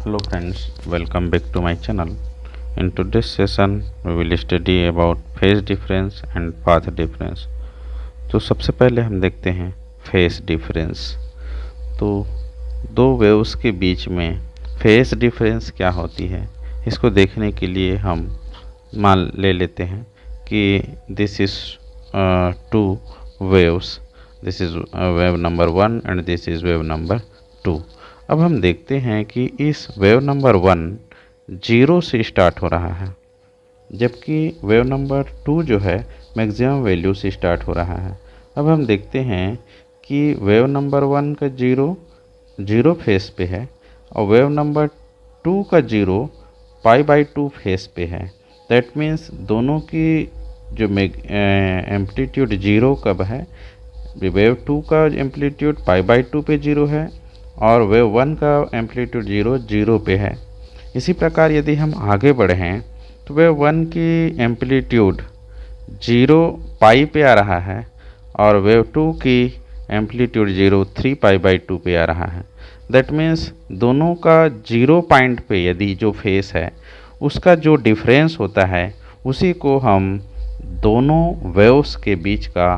Hello friends, welcome back to my channel. In today's session, we will study about phase difference and path difference. तो सबसे पहले हम देखते हैं phase difference. तो दो वेव्स के बीच में फेस डिफरेंस क्या होती है, इसको देखने के लिए हम मान ले लेते हैं कि this is two waves, this is wave number 1 and this is wave number 2। अब हम देखते हैं कि इस वेव नंबर 1 जीरो से स्टार्ट हो रहा है, जबकि वेव नंबर 2 जो है मैक्सिमम वैल्यू से स्टार्ट हो रहा है। अब हम देखते हैं कि वेव नंबर 1 का जीरो फेस पे है और वेव नंबर 2 का जीरो π/2 फेस पे है। दैट मीन्स दोनों की जो एम्पलीट्यूड जीरो कब है, वेव 2 का एम्पलीट्यूड π/2 पे जीरो है और वेव 1 का एम्पलीट्यूड जीरो पे है। इसी प्रकार यदि हम आगे बढ़ें तो वेव 1 की एम्पलीट्यूड जीरो पाई पे आ रहा है और वेव 2 की एम्पलीट्यूड 3π/2 पे आ रहा है। दैट मीन्स दोनों का जीरो पॉइंट पे यदि जो फेस है उसका जो डिफरेंस होता है उसी को हम दोनों वेव्स के बीच का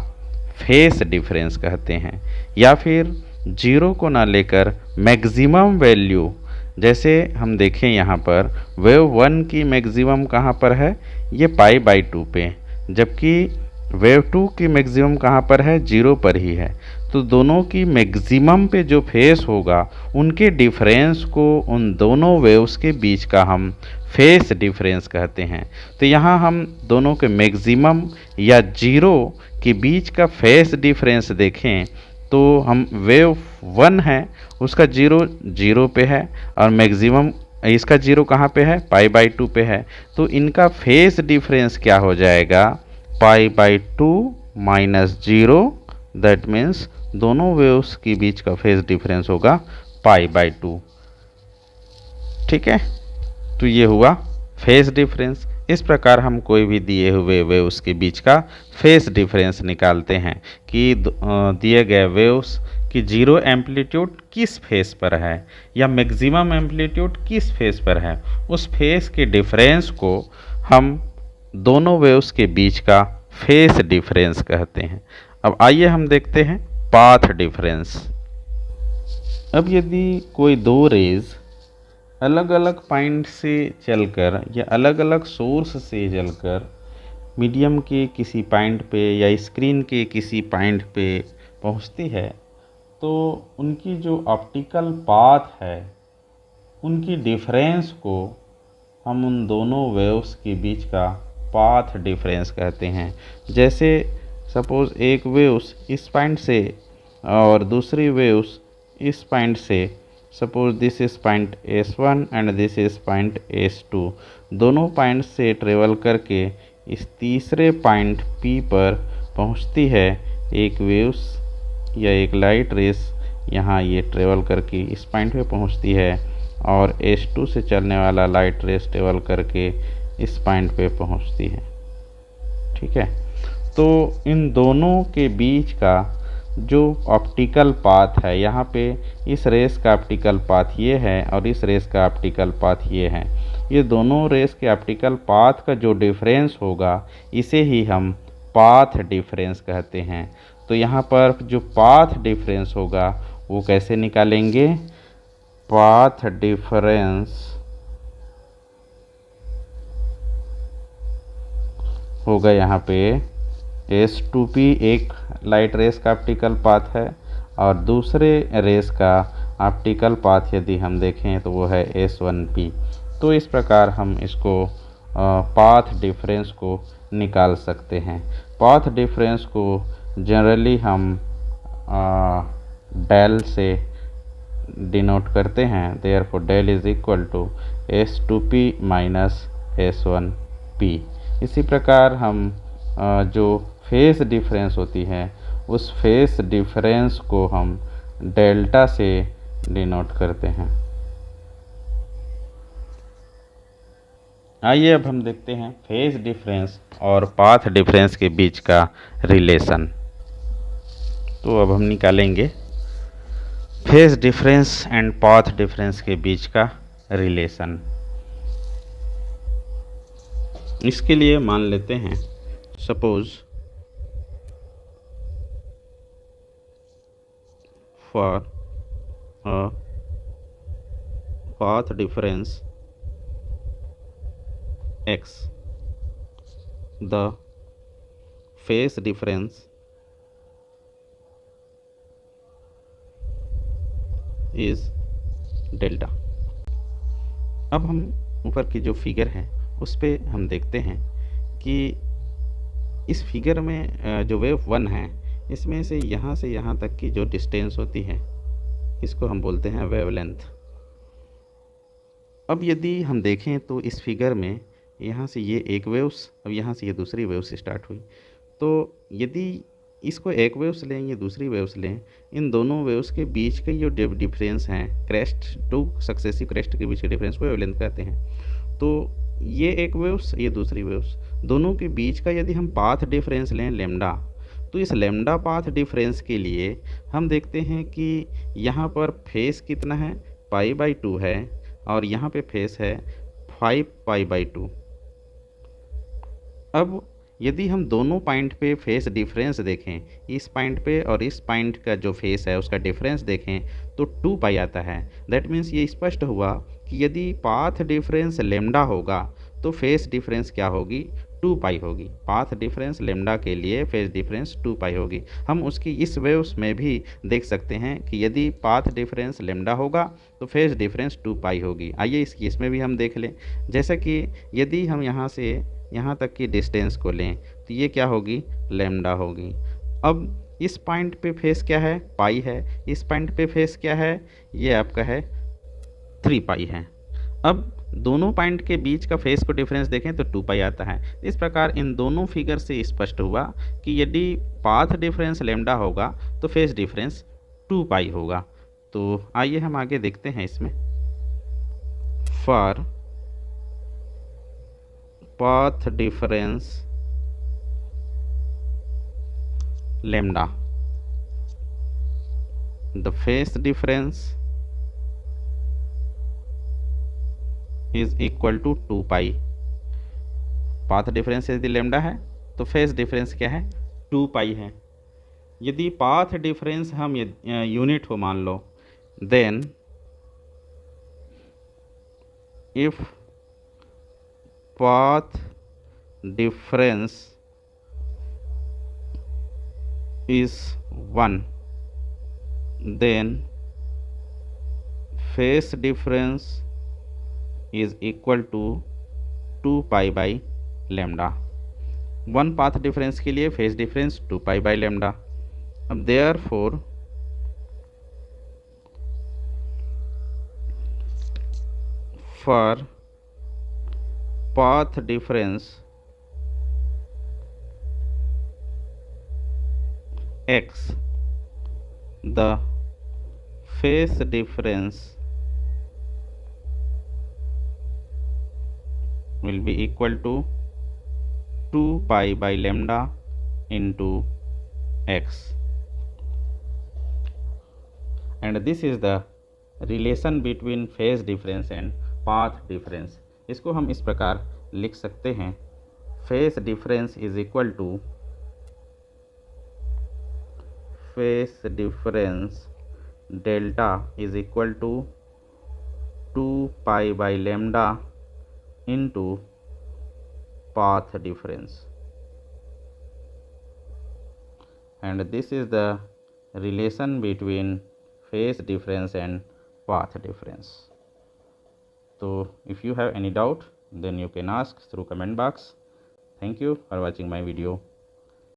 फेस डिफरेंस कहते हैं, या फिर जीरो को ना लेकर मैक्सिमम वैल्यू। जैसे हम देखें यहाँ पर वेव 1 की मैक्सिमम कहाँ पर है, ये π/2 पे, जबकि वेव 2 की मैक्सिमम कहाँ पर है, जीरो पर ही है। तो दोनों की मैक्सिमम पे जो फेस होगा उनके डिफरेंस को उन दोनों वेव्स के बीच का हम फेस डिफरेंस कहते हैं। तो यहाँ हम दोनों के मैक्सिमम या जीरो के बीच का फेस डिफरेंस देखें तो हम वेव 1 है उसका जीरो पे है और मैक्सिमम इसका जीरो कहाँ पे है, π/2 पे है। तो इनका फेस डिफरेंस क्या हो जाएगा, π/2 माइनस जीरो। दैट मीन्स दोनों वेव्स के बीच का फेस डिफरेंस होगा π/2। ठीक है, तो ये हुआ फेस डिफरेंस। इस प्रकार हम कोई भी दिए हुए वेव्स के बीच का फेस डिफरेंस निकालते हैं कि दिए गए वेव्स की जीरो एम्पलीट्यूड किस फेस पर है या मैक्सिमम एम्पलीट्यूड किस फेस पर है, उस फेस के डिफरेंस को हम दोनों वेव्स के बीच का फेस डिफरेंस कहते हैं। अब आइए हम देखते हैं पाथ डिफरेंस। अब यदि कोई दो रेज अलग अलग पॉइंट से चलकर या अलग अलग सोर्स से चलकर मीडियम के किसी पॉइंट पे या स्क्रीन के किसी पॉइंट पे पहुंचती है, तो उनकी जो ऑप्टिकल पाथ है उनकी डिफरेंस को हम उन दोनों वेव्स के बीच का पाथ डिफरेंस कहते हैं। जैसे सपोज़ एक वेव्स इस पॉइंट से और दूसरी वेव्स इस पॉइंट से, suppose this is point S1 and this is point S2, दोनों पॉइंट से ट्रेवल करके इस तीसरे पॉइंट P पर पहुंचती है एक वेव्स या एक लाइट रेस। यहाँ ये ट्रेवल करके इस पॉइंट पे पहुंचती है और S2 से चलने वाला लाइट रेस ट्रेवल करके इस पॉइंट पे पहुंचती है। ठीक है, तो इन दोनों के बीच का जो ऑप्टिकल पाथ है, यहाँ पे इस रेस का ऑप्टिकल पाथ ये है और इस रेस का ऑप्टिकल पाथ ये है। ये दोनों रेस के ऑप्टिकल पाथ का जो डिफरेंस होगा इसे ही हम पाथ डिफरेंस कहते हैं। तो यहाँ पर जो पाथ डिफरेंस होगा वो कैसे निकालेंगे, पाथ डिफरेंस होगा यहाँ पे S2P एक लाइट रेस का ऑप्टिकल पाथ है और दूसरे रेस का ऑप्टिकल पाथ यदि हम देखें तो वो है S1P। तो इस प्रकार हम इसको पाथ डिफरेंस को निकाल सकते हैं। पाथ डिफरेंस को जनरली हम डेल से डिनोट करते हैं। Therefore del is equal to S2P minus S1P। इसी प्रकार हम जो फेस डिफरेंस होती है उस फेस डिफरेंस को हम डेल्टा से डिनोट करते हैं। आइए अब हम देखते हैं फेस डिफरेंस और पाथ डिफरेंस के बीच का रिलेशन। तो अब हम निकालेंगे phase difference and path difference के बीच का रिलेशन। इसके लिए मान लेते हैं, suppose for a path difference x, the phase difference is delta. अब हम ऊपर की जो फिगर है उस पे हम देखते हैं कि इस फिगर में जो वेव 1 है, इसमें से यहाँ तक की जो डिस्टेंस होती है इसको हम बोलते हैं वेवलेंथ। अब यदि हम देखें तो इस फिगर में यहाँ से ये एक वेव्स, अब यहाँ से ये दूसरी वेव्स स्टार्ट हुई, तो यदि इसको एक वेव्स लें, ये दूसरी वेव्स लें, इन दोनों वेव्स के बीच के जो डिफरेंस हैं, क्रेस्ट टू सक्सेसिव क्रेस्ट के बीच के डिफरेंस को वेवलेंथ कहते हैं। तो ये एक वेव्स, ये दूसरी वेव्स, दोनों के बीच का यदि हम पाथ डिफरेंस लें लैम्डा, तो इस लैम्डा पाथ डिफरेंस के लिए हम देखते हैं कि यहाँ पर फेस कितना है, π/2 है, और यहाँ पे फेस है 5π/2। अब यदि हम दोनों पॉइंट पे फेस डिफरेंस देखें, इस पॉइंट पे और इस पॉइंट का जो फेस है उसका डिफरेंस देखें, तो 2π आता है। दैट मीन्स ये स्पष्ट हुआ कि यदि पाथ डिफरेंस लेम्डा होगा तो फेस डिफरेंस क्या होगी, 2π होगी। पाथ डिफरेंस लेम्डा के लिए फेस डिफरेंस 2π होगी। हम उसकी इस वेव्स में भी देख सकते हैं कि यदि पाथ डिफरेंस लेम्डा होगा तो फेस डिफरेंस 2π होगी। आइए इस केस में भी हम देख लें। जैसा कि यदि हम यहाँ से यहाँ तक की डिस्टेंस को लें तो ये क्या होगी, लैम्डा होगी। अब इस पॉइंट पे फेस क्या है, पाई है, इस पॉइंट पे फेस क्या है, ये आपका है 3π है। अब दोनों पॉइंट के बीच का फेस को डिफरेंस देखें तो 2π आता है। इस प्रकार इन दोनों फिगर से स्पष्ट हुआ कि यदि पाथ डिफरेंस लैम्डा होगा तो फेस डिफरेंस 2π होगा। तो आइए हम आगे देखते हैं इसमें। For path difference lambda, the phase difference is equal to 2π। Path difference यदि लैम्डा है तो फेस डिफरेंस क्या है, 2π है। यदि पाथ डिफरेंस हम यूनिट हो मान लो, then if path difference is 1, then phase difference is equal to 2π/λ। One path difference के लिए फेस डिफरेंस 2π/λ। अब therefore for path difference x, the phase difference will be equal to 2π/λ into x, and this is the relation between phase difference and path difference। इसको हम इस प्रकार लिख सकते हैं, phase difference is equal to phase difference delta is equal to 2π/λ into path difference, and this is the relation between phase difference and path difference. So if you have any doubt, then you can ask through comment box. Thank you for watching my video.